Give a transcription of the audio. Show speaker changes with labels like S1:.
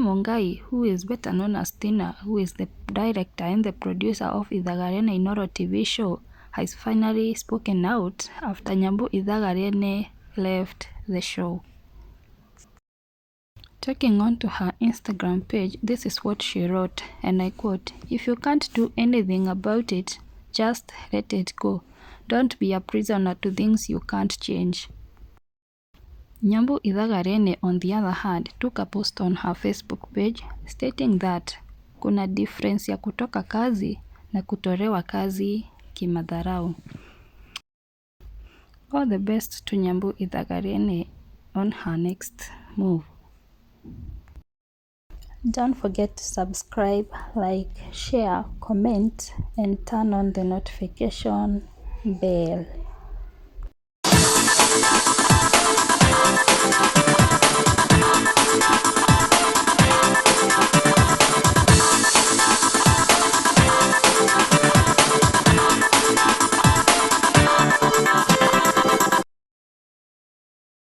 S1: Mungai, who is better known as Tina, who is the director and the producer of Ithaga Riene Inooro TV show, has finally spoken out after Nyambu Ithaga Riene left the show. Taking on to her Instagram page, this is what she wrote, and I quote, "If you can't do anything about it, just let it go. Don't be a prisoner to things you can't change." Nyambu Ithaga Riene, on the other hand, took a post on her Facebook page stating that kuna difference ya kutoka kazi na kutolewa kazi kimadharau. All the best to Nyambu Ithaga Riene on her next move. Don't forget to subscribe, like, share, comment, and turn on the notification bell.